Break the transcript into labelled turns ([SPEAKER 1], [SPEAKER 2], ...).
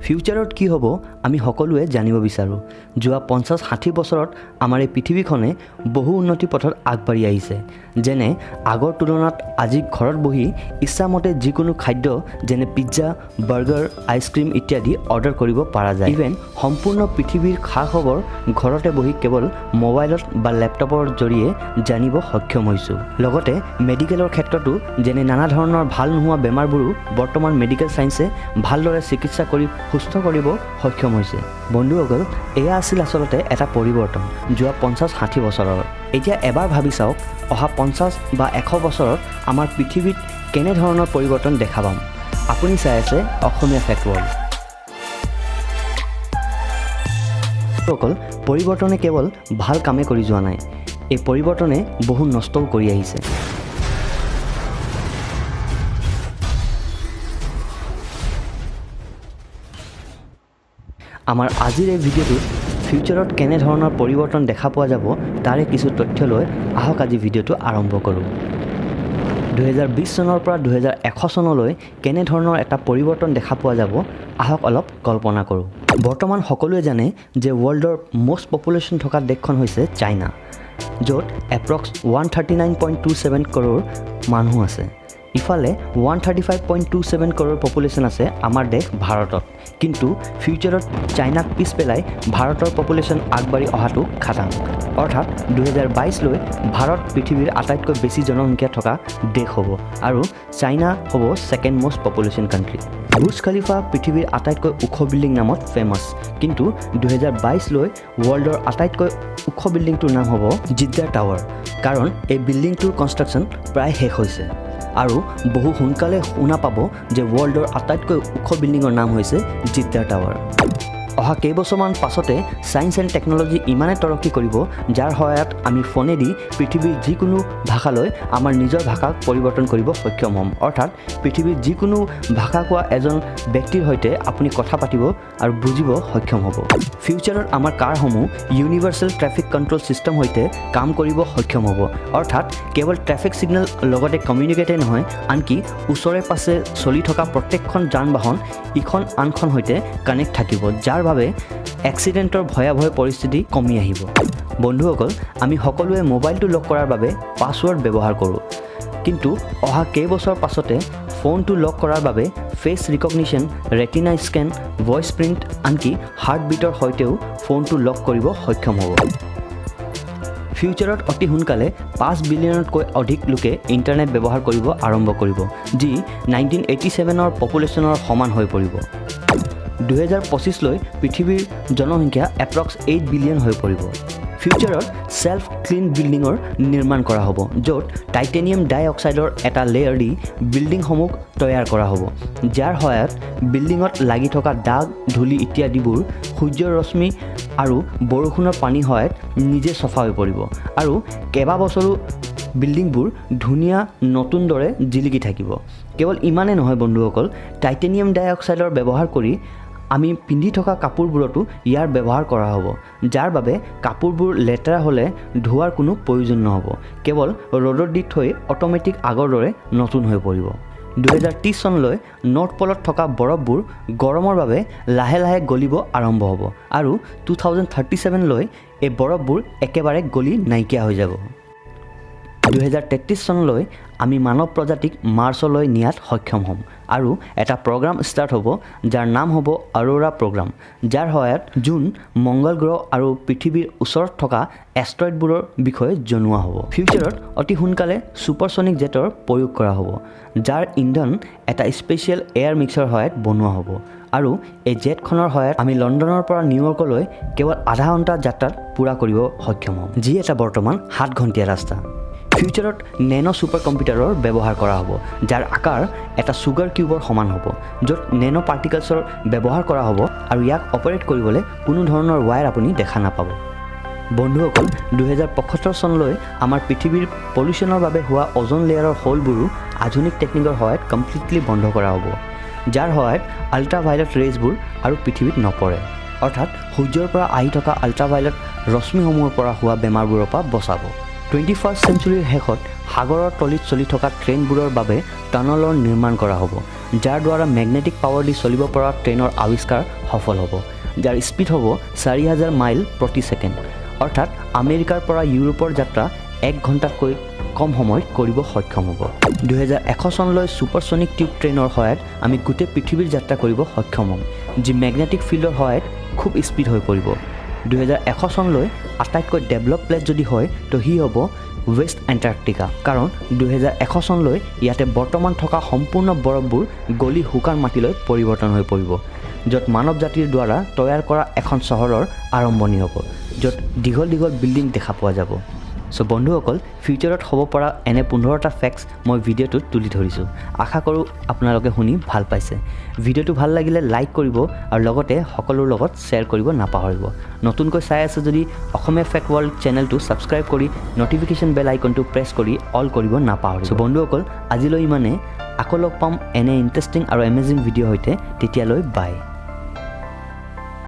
[SPEAKER 1] ফিউচাৰত কি হ'ব আমি সকলোৱে জানিব বিচাৰোঁ। যোৱা 50-60 বছৰত আমাৰ এই পৃথিৱীখনে বহু উন্নতি পথত আগবাঢ়ি আহিছে। যেনে আগৰ তুলনাত আজি ঘৰত বহি ইচ্ছামতে যিকোনো খাদ্য যেনে পিজ্জা, বাৰ্গাৰ, আইচক্ৰীম ইত্যাদি অৰ্ডাৰ কৰিব পৰা যায়। ইভেন সম্পূৰ্ণ পৃথিৱীৰ খা খবৰ ঘৰতে বহি কেৱল মোবাইলত বা লেপটপৰ জৰিয়ে জানিব সক্ষম হৈছোঁ। লগতে মেডিকেলৰ ক্ষেত্ৰতো যেনে নানা ধৰণৰ ভাল নোহোৱা বেমাৰবোৰো বৰ্তমান মেডিকেল চায়েন্সে ভালদৰে চিকিৎসা কৰি সুস্থ কৰিব সক্ষম হৈছে। বন্ধুসকল, এয়া আছিল আচলতে এটা পৰিৱৰ্তন যোৱা 50-60 বছৰৰ। এতিয়া এবাৰ ভাবি চাওক, অহা 50 বা 100 বছৰত আমাৰ পৃথিৱীত কেনেধৰণৰ পৰিৱৰ্তন দেখা পাম। আপুনি চাই আছে অসমীয়া ফেক্ট ৱৰ্ল্ড। অকল পৰিৱৰ্তনে কেৱল ভাল কামে কৰি যোৱা নাই, এই পৰিৱৰ্তনে বহু নষ্টও কৰি আহিছে। আমাৰ আজিৰ এই ভিডিঅ'টোত ফিউচাৰত কেনেধৰণৰ পৰিৱৰ্তন দেখা পোৱা যাব তাৰে কিছু তথ্য লৈ আহক আজি ভিডিঅ'টো আৰম্ভ কৰোঁ। 2020 চনৰ পৰা 2100 চনলৈ কেনেধৰণৰ এটা পৰিৱৰ্তন দেখা পোৱা যাব আহক অলপ কল্পনা কৰোঁ। বৰ্তমান সকলোৱে জানে যে ৱৰ্ল্ডৰ মষ্ট পপুলেশ্যন থকা দেশখন হৈছে চাইনা, য'ত এপ্ৰক্স 139.27 কৰোৰ মানুহ আছে। ইফালে 135.27 কৰোৰ পপুলেশ্যন আছে আমাৰ দেশ ভাৰতত। কিন্তু ফিউচাৰত চাইনাক পিছ পেলাই ভাৰতৰ পপুলেশ্যন আগবাঢ়ি অহাটো খাটাং। অৰ্থাৎ 2022লৈ ভাৰত পৃথিৱীৰ আটাইতকৈ বেছি জনসংখ্যা থকা দেশ হ'ব আৰু চাইনা হ'ব second most population country. Burj খালিফা পৃথিৱীৰ আটাইতকৈ ওখ বিল্ডিং নামত ফেমাছ, কিন্তু 2022লৈ ৱৰ্ল্ডৰ আটাইতকৈ ওখ বিল্ডিংটোৰ নাম হ'ব জিদ্দাৰ টাৱাৰ, কাৰণ এই বিল্ডিংটোৰ কনষ্ট্ৰাকশ্যন প্ৰায় শেষ হৈছে। আৰু বহু সোনকালে শুনা পাব যে ৱৰ্ল্ডৰ আটাইতকৈ ওখ বিল্ডিঙৰ নাম হৈছে জিদ্দাৰ টাৱাৰ। অহা কেইবছৰমান পাছতে ছায়েন্স এণ্ড টেকন'লজি ইমানে তৰক্কি কৰিব যাৰ সহায়ত আমি ফোনেদি পৃথিৱীৰ যিকোনো ভাষালৈ আমাৰ নিজৰ ভাষাক পৰিৱৰ্তন কৰিব সক্ষম হ'ম। অৰ্থাৎ পৃথিৱীৰ যিকোনো ভাষা কোৱা এজন ব্যক্তিৰ সৈতে আপুনি কথা পাতিব আৰু বুজিব সক্ষম হ'ব। ফিউচাৰত আমাৰ কাৰসমূহ ইউনিভাৰ্চেল ট্ৰেফিক কণ্ট্ৰল ছিষ্টেম সৈতে কাম কৰিব সক্ষম হ'ব। অৰ্থাৎ কেৱল ট্ৰেফিক ছিগনেল লগতে কমিউনিকেটেই নহয়, আনকি ওচৰে পাছে চলি থকা প্ৰত্যেকখন যান বাহন ইখন আনখন সৈতে কানেক্ট থাকিব, যাৰ বাবে এক্সিডেণ্টৰ ভয়াৱহ পৰিস্থিতি কমি আহিব। বন্ধুসকল, আমি সকলোৱে মোবাইলটো লক কৰাৰ বাবে পাছৱৰ্ড ব্যৱহাৰ কৰোঁ, কিন্তু অহা কেইবছৰ পাছতে ফোনটো লক কৰাৰ বাবে face recognition, retina scan, voice print, আনকি হাৰ্টবিটৰ সৈতেও ফোনটো লক কৰিব সক্ষম হ'ব। ফিউচাৰত অতি সোনকালে 5 বিলিয়নতকৈ অধিক লোকে ইণ্টাৰনেট ব্যৱহাৰ কৰিব আৰম্ভ কৰিব, যি 1987ৰ পপুলেশ্যনৰ সমান হৈ পৰিব। 2025লৈ পৃথিৱীৰ জনসংখ্যা এপ্ৰক্স 8 বিলিয়ন হৈ পৰিব। ফিউচাৰত ছেল্ফ ক্লিন বিল্ডিঙৰ নিৰ্মাণ কৰা হ'ব, য'ত টাইটেনিয়াম ডাই অক্সাইডৰ এটা লেয়াৰ দি বিল্ডিংসমূহ তৈয়াৰ কৰা হ'ব, যাৰ সহায়ত বিল্ডিঙত লাগি থকা দাগ, ধূলি ইত্যাদিবোৰ সূৰ্যৰ ৰশ্মি আৰু বৰষুণৰ পানীৰ সহায়ত নিজে চফা হৈ পৰিব আৰু কেইবাবছৰো বিল্ডিংবোৰ ধুনীয়া নতুন দৰে জিলিকি থাকিব। কেৱল ইমানেই নহয় বন্ধুসকল, টাইটেনিয়াম ডাই অক্সাইডৰ ব্যৱহাৰ কৰি আমি পিন্ধি থকা কাপোৰবোৰতো ইয়াৰ ব্যৱহাৰ কৰা হ'ব, যাৰ বাবে কাপোৰবোৰ লেতেৰা হ'লে ধোৱাৰ কোনো প্ৰয়োজন নহ'ব, কেৱল ৰ'দত দি থৈ অট'মেটিক আগৰ দৰে নতুন হৈ পৰিব। 2030 চনলৈ নৰ্থ পলত থকা বৰফবোৰ গৰমৰ বাবে লাহে লাহে গলিব আৰম্ভ হ'ব আৰু 2037লৈ এই বৰফবোৰ একেবাৰে গলি নাইকিয়া হৈ যাব। 2033 চনলৈ আমি মানৱ প্ৰজাতিক মাৰ্চলৈ নিয়াত সক্ষম হ'ম আৰু এটা প্ৰগ্ৰাম ষ্টাৰ্ট হ'ব যাৰ নাম হ'ব অৰোৰা প্ৰগ্ৰাম, যাৰ সহায়ত জুন, মংগল গ্ৰহ আৰু পৃথিৱীৰ ওচৰত থকা এষ্ট্ৰইডবোৰৰ বিষয়ে জনোৱা হ'ব। ফিউচাৰত অতি সোনকালে ছুপাৰছনিক জেটৰ প্ৰয়োগ কৰা হ'ব, যাৰ ইন্ধন এটা স্পেচিয়েল এয়াৰ মিক্সৰ সহায়ত বনোৱা হ'ব আৰু এই জেটখনৰ সহায়ত আমি লণ্ডনৰ পৰা নিউয়ৰ্কলৈ কেৱল আধা ঘণ্টা যাত্ৰাত পূৰা কৰিব সক্ষম হ'ম, যি এটা বৰ্তমান 7 ঘণ্টীয়া ৰাস্তা। ফিউচাৰত নেনো ছুপাৰ কম্পিউটাৰৰ ব্যৱহাৰ কৰা হ'ব, যাৰ আকাৰ এটা চুগাৰ কিউবৰ সমান হ'ব, য'ত নেনো পাৰ্টিকলছৰ ব্যৱহাৰ কৰা হ'ব আৰু ইয়াক অপাৰেট কৰিবলৈ কোনো ধৰণৰ ৱায়াৰ আপুনি দেখা নাপাব। বন্ধুসকল, 2075 চনলৈ আমাৰ পৃথিৱীৰ পলিউশ্যনৰ বাবে হোৱা অজন লেয়াৰৰ হোলবোৰো আধুনিক টেকনিকৰ সহায়ত কমপ্লিটলি বন্ধ কৰা হ'ব, যাৰ সহায়ত আল্ট্ৰাভায়লেট ৰেজবোৰ আৰু পৃথিৱীত নপৰে। অৰ্থাৎ সূৰ্যৰ পৰা আহি থকা আল্ট্ৰাভায়লেট ৰশ্মিসমূহৰ পৰা হোৱা বেমাৰবোৰৰ পৰা বচাব। 21st চেঞ্চুৰীৰ শেষত সাগৰৰ তলিত চলি থকা ট্ৰেইনবোৰৰ বাবে টানেলৰ নিৰ্মাণ কৰা হ'ব যাৰ দ্বাৰা মেগনেটিক পাৱাৰ দি চলিব পৰা ট্ৰেইনৰ আৱিষ্কাৰ সফল হ'ব যাৰ স্পীড হ'ব 4000 মাইল প্ৰতি ছেকেণ্ড অৰ্থাৎ আমেৰিকাৰ পৰা ইউৰোপৰ যাত্ৰা 1 ঘণ্টাতকৈ কম সময়ত কৰিব সক্ষম হ'ব 2100 চনলৈ সুপাৰসনিক টিউব ট্ৰেইনৰ সহায়ত আমি গোটেই পৃথিৱীৰ যাত্ৰা কৰিব সক্ষম হ'ম যি মেগনেটিক ফিল্ডৰ সহায়ত খুব স্পীড হৈ পৰিব 2100 চনলৈ আটাইতকৈ ডেভেলপ প্লেচ যদি হয় তো হি হ'ব ৱেষ্ট এণ্টাৰ্কটিকা কাৰণ 2100 চনলৈ ইয়াতে বৰ্তমান থকা সম্পূৰ্ণ বৰফবোৰ গলি শুকান মাটিলৈ পৰিৱৰ্তন হৈ পৰিব য'ত মানৱ জাতিৰ দ্বাৰা তৈয়াৰ কৰা এখন চহৰৰ আৰম্ভণি হ'ব য'ত দীঘল দীঘল বিল্ডিং দেখা পোৱা যাব সো বন্ধুসকল ফিউচাৰত হ'ব পৰা এনে 15টা ফেক্টছ মই ভিডিঅ'টোত তুলি ধৰিছোঁ আশা কৰোঁ আপোনালোকে শুনি ভাল পাইছে ভিডিঅ'টো ভাল লাগিলে লাইক কৰিব আৰু লগতে সকলোৰ লগত শ্বেয়াৰ কৰিব নাপাহৰিব নতুনকৈ চাই আছে যদি অসমীয়া ফেক্ট ৱৰ্ল্ড চেনেলটো ছাবস্ক্ৰাইব কৰি নটিফিকেশ্যন বেল আইকনটো প্ৰেছ কৰি অল কৰিব নাপাহৰিব সো বন্ধুসকল আজিলৈ ইমানে আকৌ লগ পাম এনে ইণ্টাৰেষ্টিং আৰু এমেজিং ভিডিঅ' সৈতে তেতিয়ালৈ বাই